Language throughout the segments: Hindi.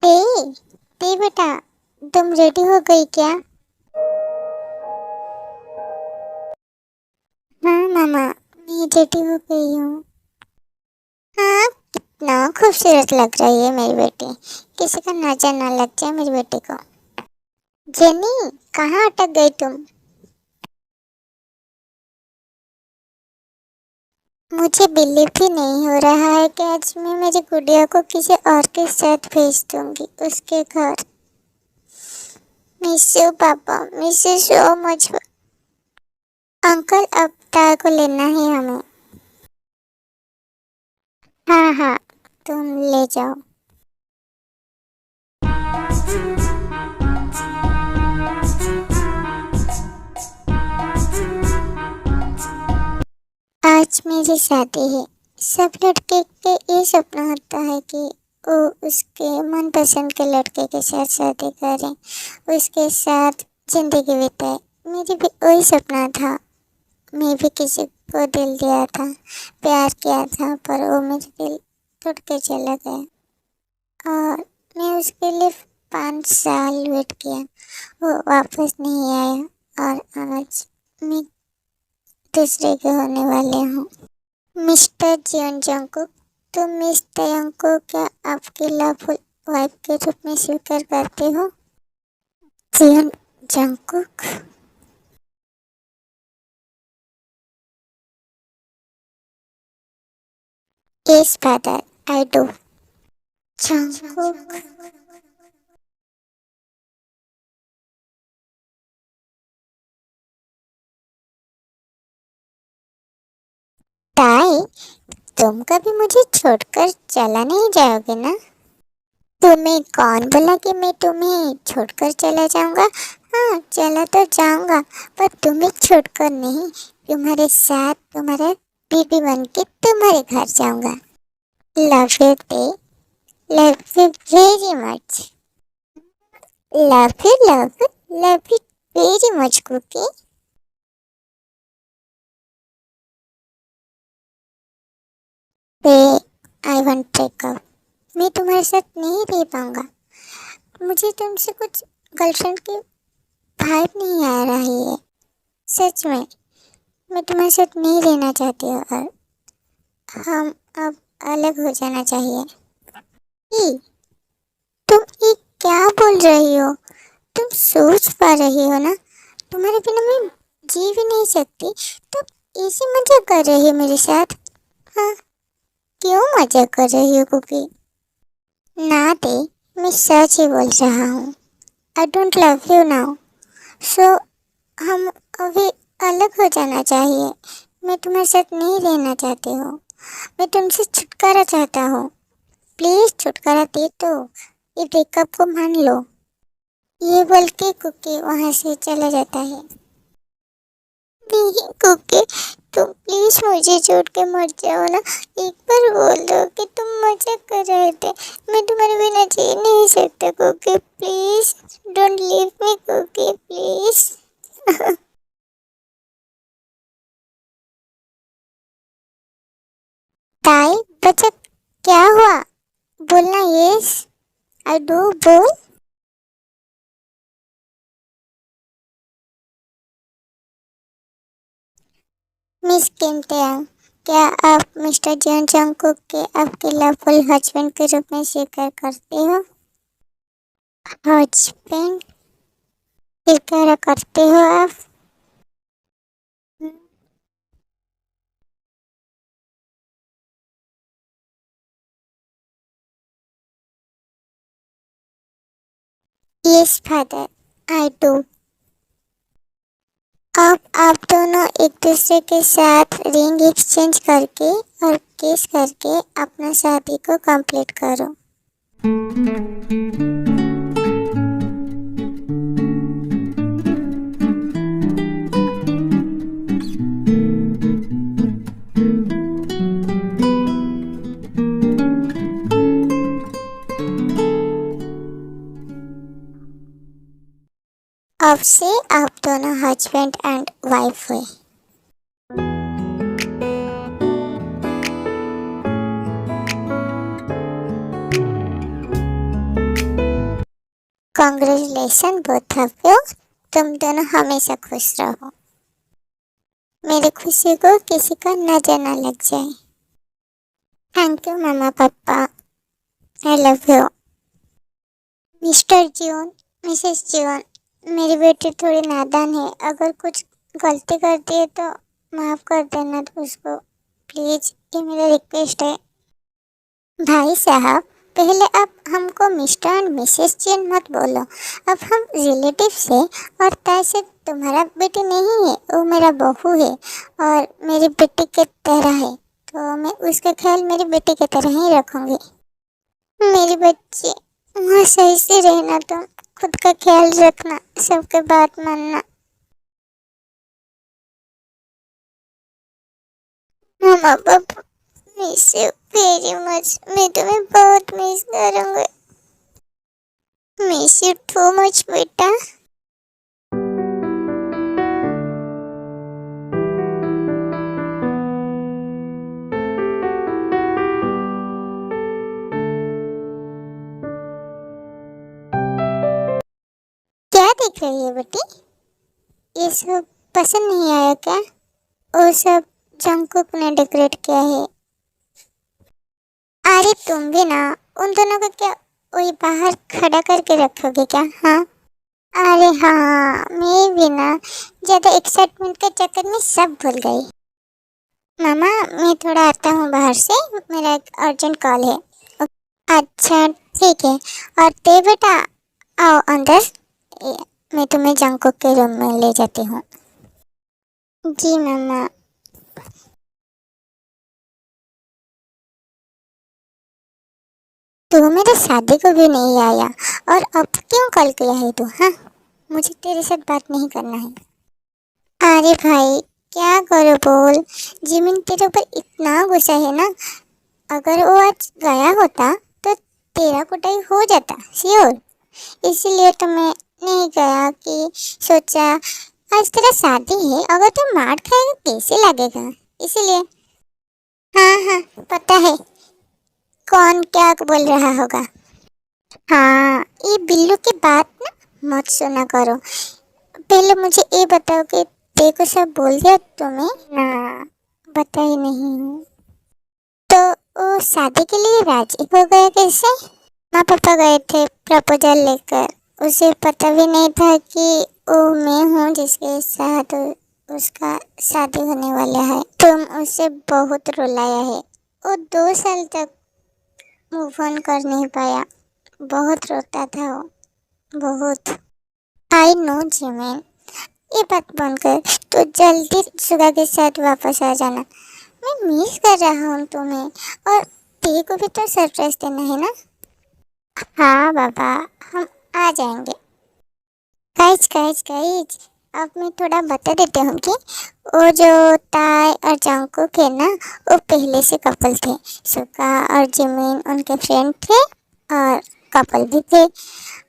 ए, ते बेटा, तुम रेडी हो गई क्या? हाँ मामा, मैं रेडी हो गई हूँ। हाँ, कितना खूबसूरत लग रही है मेरी बेटी। किसी का नजर ना लग जाए मेरी बेटी को। जेनी, कहाँ अटक गई तुम? मुझे बिलीव भी नहीं हो रहा है कि आज मैं मेरी गुड़िया को किसी और के साथ भेज दूंगी उसके घर। मिस यू पापा, miss you so much. Uncle, अब ताया को लेना है हमें। हाँ हाँ, तुम ले जाओ। आज मेरी शादी है। सब लड़के के ये सपना होता है कि वो उसके मनपसंद के लड़के के साथ शादी करें, उसके साथ जिंदगी बिताए। मेरी भी वही सपना था। मैं भी किसी को दिल दिया था, प्यार किया था, पर वो मेरे दिल टूट के चला गया। और मैं उसके लिए 5 साल वेट किया, वो वापस नहीं आया। और आज मैं दूसरे के होने वाले हूँ। मिस्टर जियोन जंगकुक, तुम मिस तयंग को क्या आपकी लवफुल वाइफ के रूप में स्वीकार करते हो? Jeon Jungkook. Yes father, I do. Jungkook. Tae, तुम कभी मुझे छोड़कर चला नहीं जाओगे ना? तुम्हें कौन बोला कि मैं तुम्हें छोड़कर चला जाऊंगा? हाँ, चला तो जाऊंगा, पर तुम्हें छोड़कर नहीं। तुम्हारे साथ तुम्हारा बीबी बन के तुम्हारे घर जाऊंगा। Love you Tae, love you very much. Love you very much Kookie. पे आई वांट ब्रेकअप। मैं तुम्हारे साथ नहीं रह पाऊंगा। मुझे तुमसे कुछ गर्लफ्रेंड की वाइब नहीं आ रही है। सच में, मैं तुम्हारे साथ नहीं रहना चाहती हूँ और हम अब अलग हो जाना चाहिए। ई, तुम ये क्या बोल रही हो? तुम सोच पा रही हो ना? तुम्हारे बिना मैं जी भी नहीं सकती। तुम ऐसी मजाक कर रही हो मेरे साथ? हाँ, क्यों मजाक कर रही हो कुकी? ना दे, मैं सच ही बोल रहा हूँ। I don't love you now, so हम अभी अलग हो जाना चाहिए। मैं तुम्हारे साथ नहीं रहना चाहती हूँ। मैं तुमसे छुटकारा चाहता हूँ। प्लीज छुटकारा दे दो। ये ब्रेकअप को मान लो। ये बोल के कुकी वहां से चला जाता है। नहीं कुकी, तुम प्लीज मुझे छोड़ के मत जाओ ना। एक बार बोल दो कि तुम मजाक कर रहे थे। मैं तुम्हारे बिना जी नहीं सकता Kookie, please don't leave me Kookie, please. Tae, बच्चा, क्या हुआ? बोलना यस, आई डू, बोल। मिस किम टैंग, क्या आप मिस्टर जियोन जंगकुक के आपके लवफुल हस्बैंड के रूप में स्वीकार करते हो? हस्बैंड स्वीकार करते हो आप? Yes father, I do. अब आप दोनों एक दूसरे के साथ रिंग एक्सचेंज करके और किस करके अपना शादी को कंप्लीट करो। से आप दोनों हस्बैंड एंड वाइफ हुए। Congratulation both of you. तुम दोनों हमेशा खुश रहो। मेरी खुशी को किसी का नजर न लग जाए। थैंक यू मामा पापा। आई लव यू। मिस्टर जीवन, मिसेस जीवन, मेरी बेटी थोड़ी नादान है। अगर कुछ गलती करती है तो माफ कर देना उसको प्लीज, ये मेरा रिक्वेस्ट है। भाई साहब, पहले आप हमको मिस्टर एंड मिसेस जैन मत बोलो। अब हम रिलेटिव से, और तैसे तुम्हारा बेटी नहीं है, वो मेरा बहू है और मेरी बेटी के तरह है, तो मैं उसका ख्याल मेरी बेटी की तरह ही रखूंगी। मेरी बच्ची, वहाँ सही से रहना, तुम खुद का ख्याल रखना, सबके बात मानना। मामा पापा, मिस यू वेरी मच। मैं तुम्हें बहुत मिस करूंगी। मिस यू टू मच बेटा। क्या देख रही है बेटी? ये सब पसंद नहीं आया क्या? वो सब जंगकुक ने डेकोरेट किया है। अरे तुम भी ना, उन दोनों को क्या वही बाहर खड़ा करके रखोगे क्या? हाँ। अरे हाँ, मैं भी ना ज्यादा एक्साइटमेंट के चक्कर में सब भूल गई। मामा, मैं थोड़ा आता हूँ बाहर से, मेरा एक अर्जेंट कॉल है। अच्छा ठीक है। और ते बेटा, आओ अंदर। मैं तुम्हें जंगकुक के रूम में ले जाती हूँ। जी मामा। तू मेरे शादी को भी नहीं आया और अब क्यों कॉल किया है तू? हाँ, मुझे तेरे साथ बात नहीं करना है। अरे भाई, क्या करो बोल। जिमिन तेरे ऊपर इतना गुस्सा है ना, अगर वो आज गया होता तो तेरा कुटाई हो जाता श्योर। इसीलिए तो मैं नहीं गया, कि सोचा आज तेरा शादी है, अगर तू मार खाएगा कैसे लगेगा, इसीलिए। हाँ हाँ, पता है कौन क्या बोल रहा होगा। हाँ, ये बिल्लू की बात ना मत सुना करो। पहले मुझे ये बताओ कि देखो सब बोल दिया तुम्हें ना? बता ही नहीं हूँ। तो वो शादी के लिए राजी हो गया कैसे? माँ पापा गए थे प्रपोजल लेकर। उसे पता भी नहीं था कि वो मैं हूँ जिसके साथ उसका शादी होने वाला है। तुम उसे बहुत रुलाया है। वो 2 साल तक मूव ऑन कर नहीं पाया। बहुत रोता था वो, बहुत। आई नो जिमिन, ये बात बनकर तो जल्दी सुगा के साथ वापस आ जाना। मैं मिस कर रहा हूँ तुम्हें, और तेरे को भी तो सरप्राइज देना है ना। हाँ बाबा, हम आ जाएंगे। गाइज गाइज गाइज, अब मैं थोड़ा बता देती हूँ कि वो जो ताई और जंगकुक है ना, वो पहले से कपल थे। सुका और जिमिन उनके फ्रेंड थे और कपल भी थे।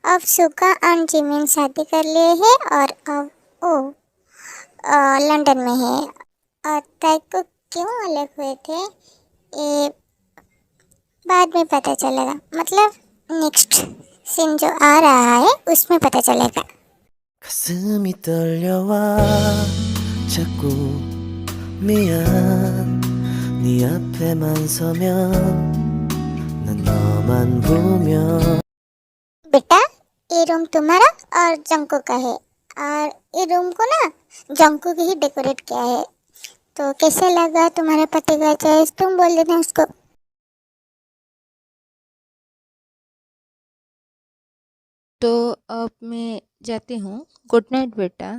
अब सुका और जिमिन शादी कर लिए हैं और अब वो लंदन में है। और ताई को क्यों अलग हुए थे ये बाद में पता चलेगा, मतलब नेक्स्ट सीन जो आ रहा है उसमें पता चलेगा। 가슴이 떨려와 자꾸 미안 네 앞에만 서면 난 너만 보면। बेटा, ये रूम तुम्हारा और जंकू का है, और ये रूम को ना जंकू ही डेकोरेट किया है। तो कैसा लगा तुम्हारे पति का चॉइस? तुम बोल देना उसको। तो अब मैं जाती हूँ। गुड नाइट बेटा।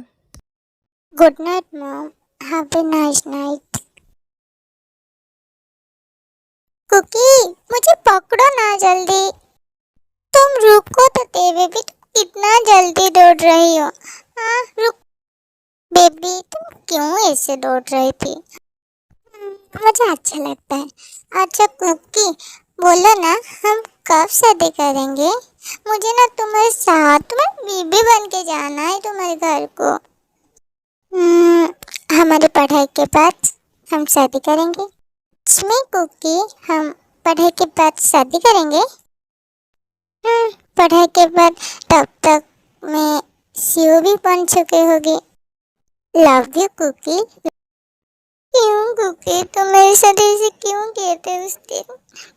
Good night mom, have a nice night. Kookie, मुझे पकड़ो ना जल्दी। तुम रुको तो दे बेबी, तुम कितना जल्दी दौड़ रही हो। हाँ रुक बेबी, तुम क्यों ऐसे दौड़ रही थी? मुझे अच्छा लगता है। अच्छा कुकी, बोलो ना हम कब शादी करेंगे? मुझे ना तुम्हारे साथ तुम्हारी बीबी बन के जाना है तुम्हारे घर को। हमारी पढ़ाई के बाद हम शादी करेंगे। इसमें कुकी, हम पढ़ाई के बाद शादी करेंगे। पढ़ाई के बाद तब तक मैं सीओ भी बन चुके होगी। Love you Kookie. क्यों कुकी, तुम मेरे साथ ऐसे क्यों किए थे उस दिन?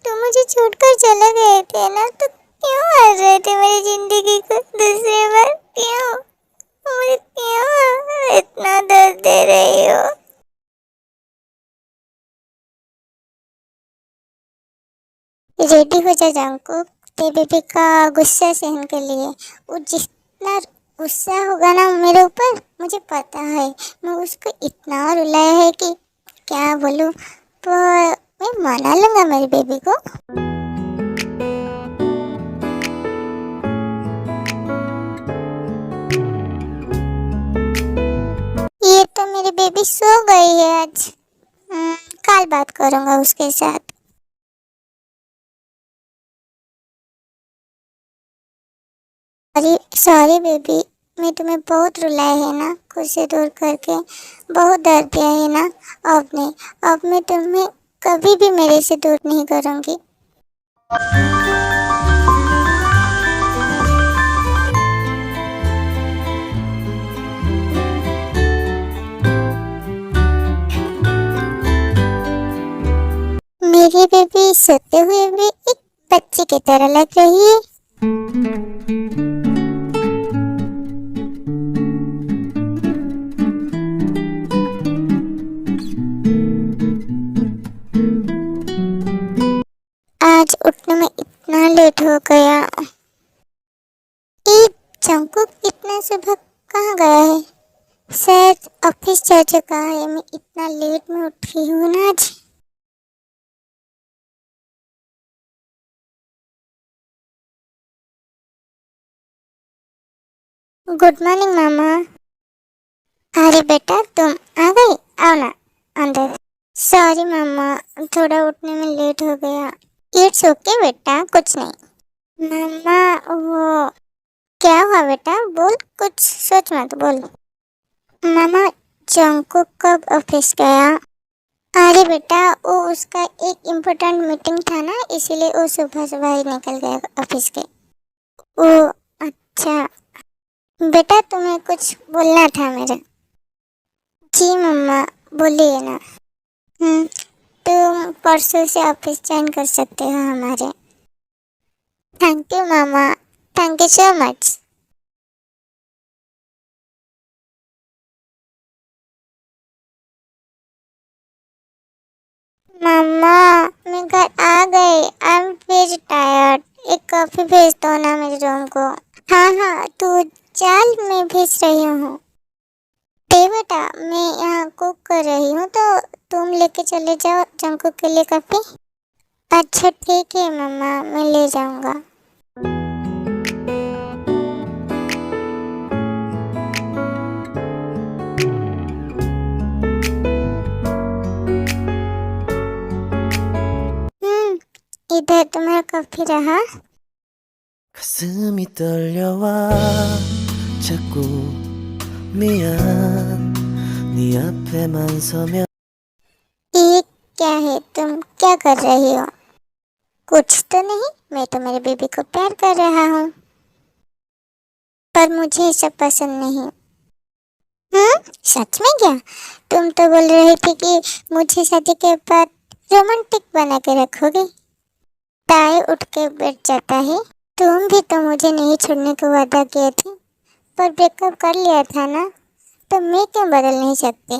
तुम मुझे छोड़कर चले गए थे ना, तो क्यों आ रहे थे मेरी जिंदगी को दूसरी बार? क्यों मुझे क्यों इतना दर्द दे रही हो? रेडी हो जा जंकुक, तेरे बेबी का गुस्सा सहन कर लिए। वो जितना गुस्सा होगा ना मेरे ऊपर, मुझे पता है। मैं उसको इतना रुलाया है कि क्या बोलूं, पर मैं मना लूंगा मेरे बेबी को। ये तो मेरी बेबी सो गई है आज। कल बात करूंगा उसके साथ। अरे सॉरी बेबी, मैं तुम्हें बहुत रुलाया है ना, खुद से दूर करके बहुत दर्द दिया है ना। अब नहीं, अब मैं तुम्हें कभी भी मेरे से दूर नहीं करूंगी। मेरी बेबी सोते हुए भी एक बच्ची की तरह लग रही है। आज उठने में इतना लेट हो गया। ये जंकुक इतना सुबह कहाँ गया है? शायद ऑफिस जा चुका है। मैं इतना लेट में उठी हूँ ना आज। गुड मॉर्निंग मामा। अरे बेटा, तुम आ गई, आओ ना अंदर। सॉरी मामा, थोड़ा उठने में लेट हो गया। इट्स ओके बेटा, कुछ नहीं। मामा, वो क्या हुआ बेटा? बोल, कुछ सोच मत, बोल। मामा, जंकुक कब ऑफिस गया? अरे बेटा, वो उसका एक इम्पोर्टेंट मीटिंग था ना, इसीलिए वो सुबह सुबह ही निकल गया ऑफिस के। ओ अच्छा बेटा, तुम्हें कुछ बोलना था मेरे। जी मम्मा, बोलिए ना। तुम परसों से ऑफिस ज्वाइन कर सकते हो हमारे। थैंक यू मामा, थैंक यू सो मच। मामा, मैं घर आ गई। I am very tired. एक कॉफी भेज दो ना मेरे रूम को। हाँ हाँ, तू चल, मैं भेज रही हूँ। ते बेटा, मैं यहाँ कुक कर रही हूँ, तो तुम लेके चले जाओ जंकुक के लिए कॉफी। अच्छा ठीक है मम्मा, मैं ले जाऊँगा। इधर तुम्हारा कॉफी रहा। 가슴이 떨려와 자꾸 미안 네 앞에만 서면 ये क्या है? तुम क्या कर रही हो? कुछ तो नहीं, मैं तो मेरे बेबी को प्यार कर रहा हूँ। पर मुझे ये सब पसंद नहीं। सच में क्या? तुम तो बोल रही थी कि मुझे शादी के बाद रोमांटिक बना के रखोगे। ताए उठ के बैठ जाता है। तुम भी तो मुझे नहीं छोड़ने को वादा किए थे, पर ब्रेकअप कर लिया था ना, तो मैं क्यों बदल नहीं सकती?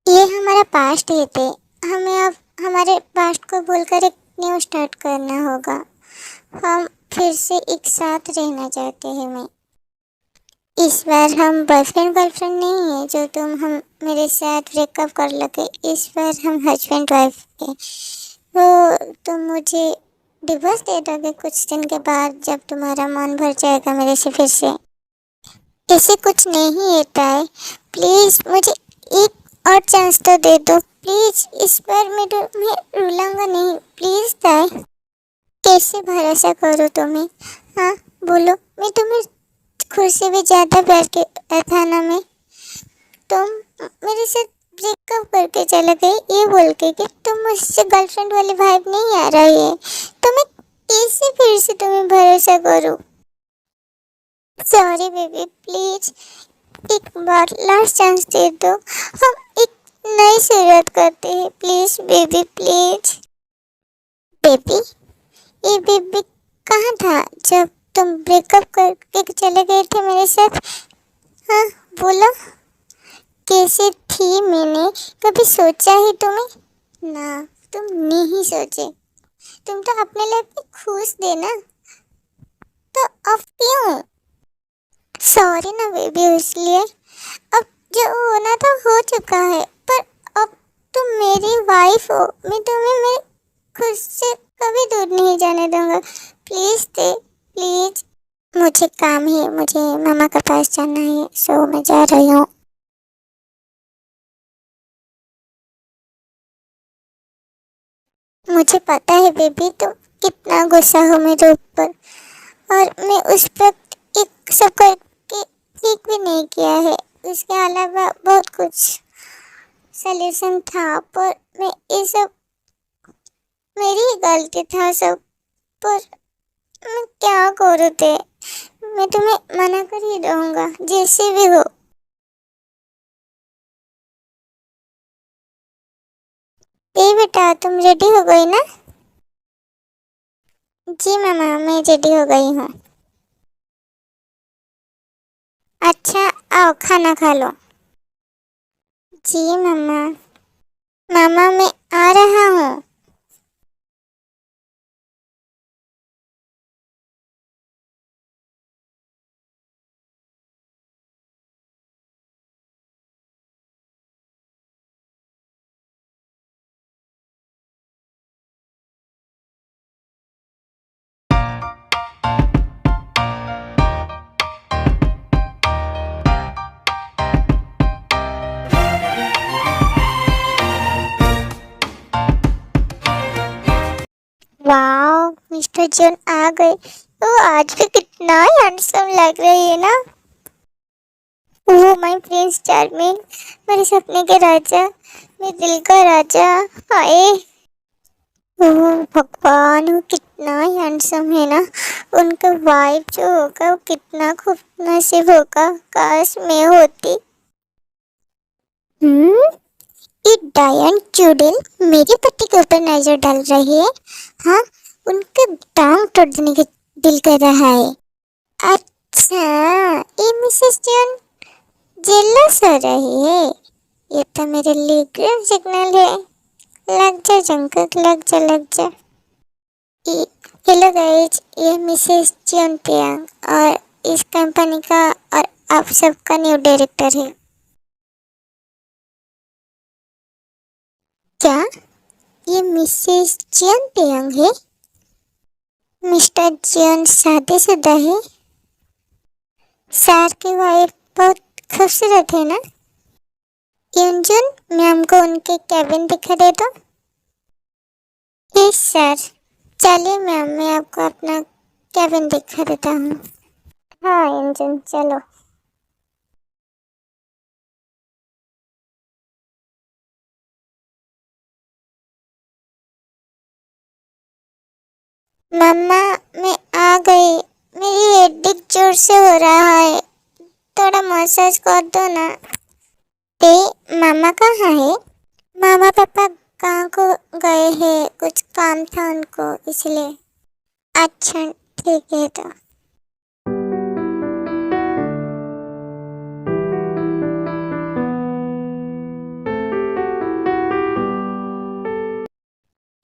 ये हमारा पास्ट है थे। हमें अब हमारे पास्ट को भूलकर एक न्यू स्टार्ट करना होगा। हम फिर से एक साथ रहना चाहते हैं। मैं इस बार हम बॉयफ्रेंड गर्लफ्रेंड नहीं है जो हम मेरे साथ ब्रेकअप कर लोगे। इस बार हम हस्बैंड वाइफ है। तो तुम मुझे डिवोर्स दे दोगे कुछ दिन के बाद, जब तुम्हारा मन भर जाएगा मेरे से फिर से। ऐसे कुछ नहीं है ताई, प्लीज़ मुझे एक और चांस तो दे दो प्लीज़। इस बार मैं रुलाऊंगा नहीं, प्लीज़ ताई। कैसे भरोसा करूँ तुम्हें? हाँ बोलो, मैं तुम्हें खुद से भी ज़्यादा प्यार किया था ना। मैं तुम मेरे साथ ब्रेकअप करके चले गए ये बोल के कि तुम मुझसे गर्लफ्रेंड वाली वाइब नहीं आ रही है, तो मैं कैसे फिर से तुम्हें भरोसा करूँ? सॉरी बेबी, प्लीज एक बार लास्ट चांस दे दो। हम एक नई शुरुआत करते हैं, प्लीज बेबी प्लीज। बेबी, ये बेबी कहाँ था जब तुम ब्रेकअप करके चले गए थे मेरे साथ? हाँ बोलो, कैसे थी? मैंने कभी सोचा ही तुम्हें? ना, तुम नहीं सोचे। तुम तो अपने लाइफ में खुश थे ना, तो अब क्यों? सॉरी ना बेबी, इसलिए अब जो होना था हो चुका है, पर अब तुम मेरी वाइफ हो, मैं तुम्हें मेरे खुद से कभी दूर नहीं जाने दूंगा। Please they, please. मुझे काम है, मुझे मामा के पास जाना है, सो मैं जा रही हूँ। मुझे पता है बेबी तुम कितना गुस्सा हो मेरे ऊपर, और मैं उस वक्त एक सब करके ठीक भी नहीं किया है। उसके अलावा बहुत कुछ सल्यूशन था, पर मैं ये सब मेरी ही गलती था सब। पर मैं क्या करूँ थे? मैं तुम्हें मना कर ही दूंगा जैसे भी हो। ए बेटा, तुम रेडी हो गई ना? जी मामा, मैं रेडी हो गई हूँ। अच्छा, आओ खाना खा लो। जी मामा। मामा मैं आ रहा हूँ। वाह, मिस्टर जॉन आ गए। वो आज भी कितना हैंडसम लग रही है ना। वो माय प्रिंस चार्मिंग, मेरे सपने के राजा, मेरे दिल का राजा। हाय, वो भगवान, वो कितना हैंडसम है ना। उनका वाइफ जो होगा वो कितना खूब नसीब होगा, काश मैं होती। हम्म, ये डायन चुड़ैल मेरे पति के ऊपर नजर डाल रही है। हाँ, उनके टांग तोड़ देने के दिल कर रहा है। अच्छा, ये मिसेस जॉन जेलस हो रही है। ये तो मेरे लिए ग्रीन सिग्नल है। लग जा जंकक, लग जा लग जा। हेलो गाइज, ये मिसेस जॉन पियांग और इस कंपनी का और आप सबका न्यू डायरेक्टर है। क्या ये मिसेस जॉन पियांग है? मिस्टर जॉन शादीशुदा है? सर की वाइफ बहुत खूबसूरत है ना? यूनजुन, मैम को उनके कैबिन दिखा दे दो। Yes sir. चलिए मैम, मैं आपको अपना कैबिन दिखा देता हूँ। हाँ यूनजुन, चलो। मम्मा, मैं आ गई। मेरी हेडेक जोर से हो रहा है, थोड़ा मसाज कर दो ना। ते मामा कहाँ है? मामा पापा कहाँ को गए हैं, कुछ काम था उनको इसलिए। अच्छा ठीक है। तो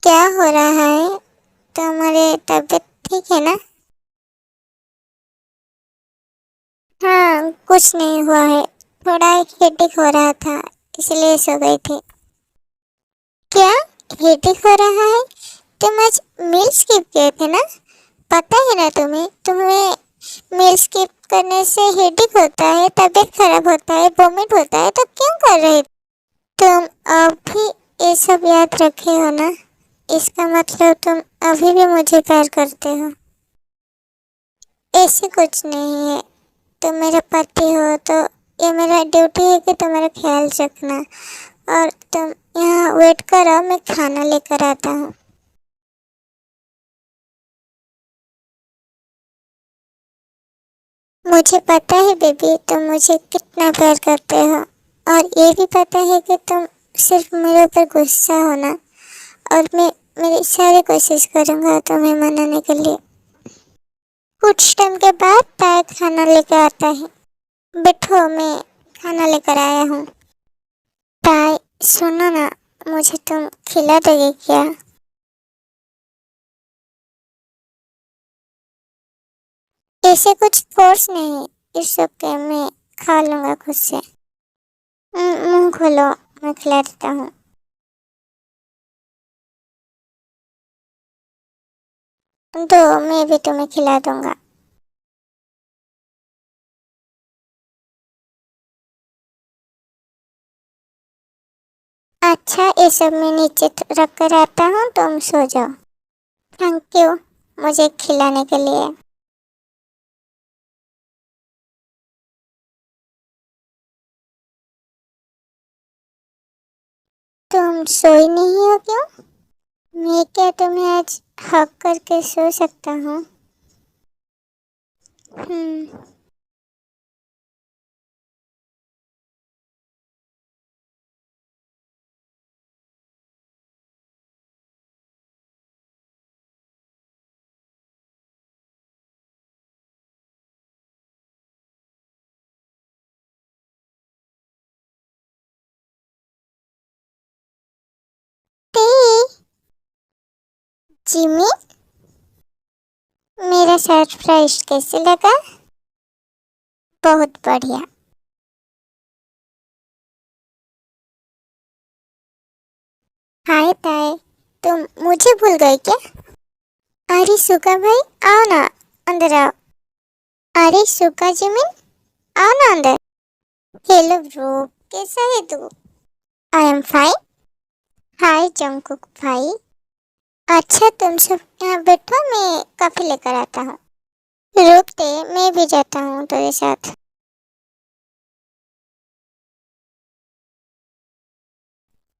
क्या हो रहा है? तुम्हारी तबीयत ठीक है ना? हाँ, कुछ नहीं हुआ है, थोड़ा हेडेक हो रहा था इसलिए सो गई थी। क्या हेडेक हो रहा है? तुम आज मील स्किप किए थे ना? पता है ना तुम्हें तुम्हें मील स्किप करने से हेडेक होता है, तबीयत खराब होता है, वोमिट होता है, तो क्यों कर रहे? तुम अब भी ये सब याद रखे हो ना? इसका मतलब तुम अभी भी मुझे प्यार करते हो। ऐसे कुछ नहीं है, तुम मेरा पति हो तो ये मेरा ड्यूटी है कि तुम्हारा ख्याल रखना। और तुम यहाँ वेट करो, मैं खाना लेकर आता हूँ। मुझे पता है बेबी, तुम मुझे कितना प्यार करते हो, और ये भी पता है कि तुम सिर्फ मेरे ऊपर गुस्सा होना, और मैं मेरी सारी कोशिश करूँगा तुम्हें मनाने के लिए। कुछ टाइम के बाद ताया खाना लेकर आता है। बैठो, मैं खाना लेकर आया हूँ। ताई, सुनो ना, मुझे तुम खिला दोगे क्या? ऐसे कुछ फोर्स नहीं, इट्स ओके, मैं खा लूँगा खुद से। मुंह खोलो, मैं खिला देता हूँ। दो, मैं भी तुम्हें खिला दूँगा। अच्छा, ये सब मैं नीचे रख कर आता हूँ, तुम सो जाओ। थैंक यू मुझे खिलाने के लिए। तुम सोई नहीं हो क्यों? मैं क्या तुम्हें आज हक करके सो सकता हूँ? हम्म। टी। जिमी, मेरा सरप्राइज कैसे लगा? बहुत बढ़िया। हाय ताए, तुम मुझे भूल गए क्या? अरे सुका भाई, आओ ना, अंदर आओ। अरे सुका जिमिन, आओ ना अंदर। हेलो ब्रो, कैसा है तू? I am fine. Hi Jungkook भाई। अच्छा, तुम सब यहाँ बैठो, मैं कॉफी लेकर आता हूँ। रुकते, मैं भी जाता हूँ तेरे साथ।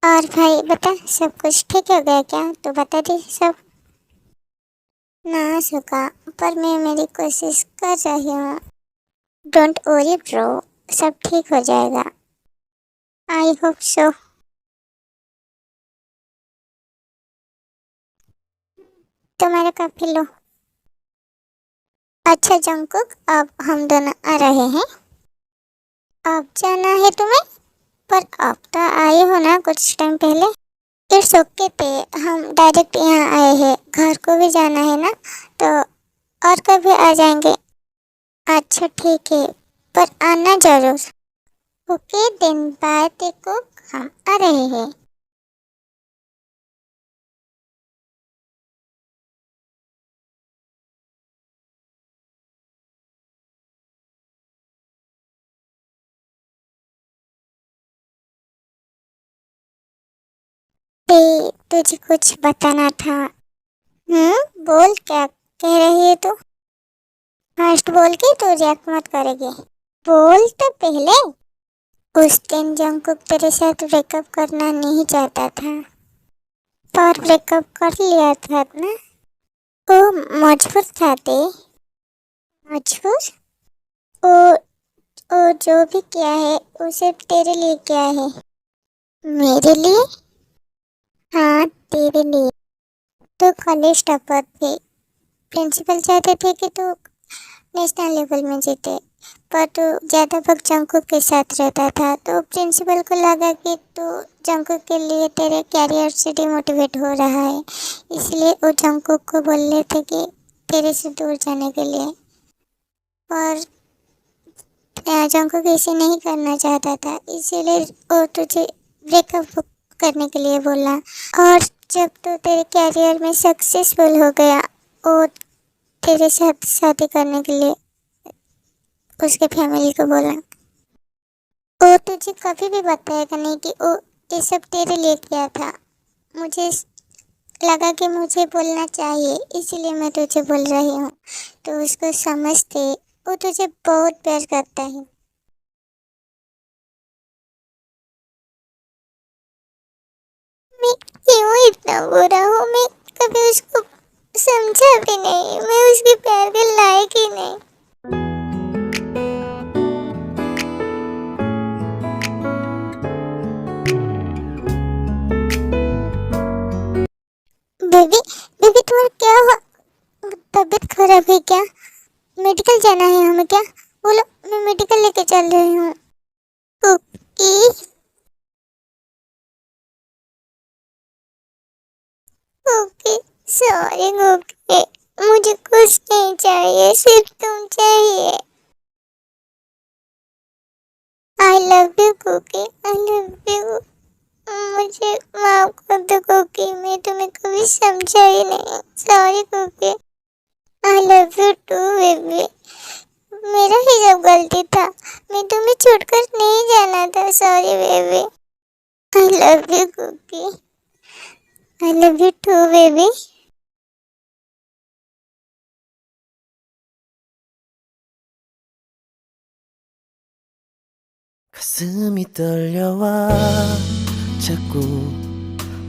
और भाई बता, सब कुछ ठीक हो गया क्या? तू बता दे सब। ना सुका, पर मैं मेरी कोशिश कर रही हूँ। डोंट वरी ब्रो, सब ठीक हो जाएगा। I hope so. तुम्हारा कॉफी लो। अच्छा जंकुक, अब हम दोनों आ रहे हैं। अब जाना है तुम्हें? पर अब तो आए हो ना कुछ टाइम पहले। इट्स ओके पे, हम डायरेक्ट यहाँ आए हैं, घर को भी जाना है ना, तो और कभी आ जाएंगे। अच्छा ठीक है, पर आना जरूर। ओके दिन, बाय देखो, हम आ रहे हैं। ते, तुझे कुछ बताना था। बोल, क्या कह रही है तू? फास्ट बोल के तू रिएक्ट मत करेगी। बोल तो पहले। उस दिन जंकुक तेरे साथ ब्रेकअप करना नहीं चाहता था, पर ब्रेकअप कर लिया था ना। वो मजबूर था ते। मजबूर? ओ, ओ जो भी किया है उसे तेरे लिए किया है। मेरे लिए? हाँ, तेरे लिए। तो कॉलेज टॉपर थे, प्रिंसिपल चाहते थे कि तू नेशनल लेवल में जीते, पर तू ज़्यादा वक्त जंकुक के साथ रहता था, तो प्रिंसिपल को लगा कि तू जंकुक के लिए तेरे कैरियर से डिमोटिवेट हो रहा है, इसलिए वो जंकुक को बोल रहे थे कि तेरे से दूर जाने के लिए। पर जंकुक ऐसे नहीं करना चाहता था, इसीलिए वो तुझे ब्रेकअप करने के लिए बोला। और जब तू तेरे कैरियर में सक्सेसफुल हो गया, वो तेरे साथ शादी करने के लिए उसके फैमिली को बोला। वो तुझे कभी भी बताएगा नहीं कि वो ये सब तेरे लिए किया था। मुझे लगा कि मुझे बोलना चाहिए, इसीलिए मैं तुझे बोल रही हूँ। तो उसको समझ दे, वो तुझे बहुत प्यार करता है। मैं क्यों इतना बुरा हूँ? मैं कभी उसको समझा भी नहीं, मैं उसके प्यार के लायक ही नहीं। बेबी, बेबी तुम्हारा क्या हुआ? तबीयत खराब है क्या? मेडिकल जाना है हमें क्या? बोलो, मैं मेडिकल लेके चल रही हूँ। कुकी, कुकी, सॉरी कुकी, मुझे कुछ नहीं चाहिए, सिर्फ तुम चाहिए। I love you cookie, I love you. मुझे माफ कर दो कुकी, मैं तुम्हें कभी समझा ही नहीं। Sorry Kookie. I love you too baby. मेरा ही सब गलती था, मैं तुम्हें छोड़कर नहीं जाना था। Sorry baby. I love you cookie, I love you too baby. 가슴이 떨려와 자꾸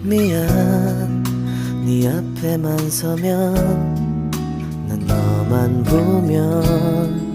미안 네 앞에만 서면 난 너만 보면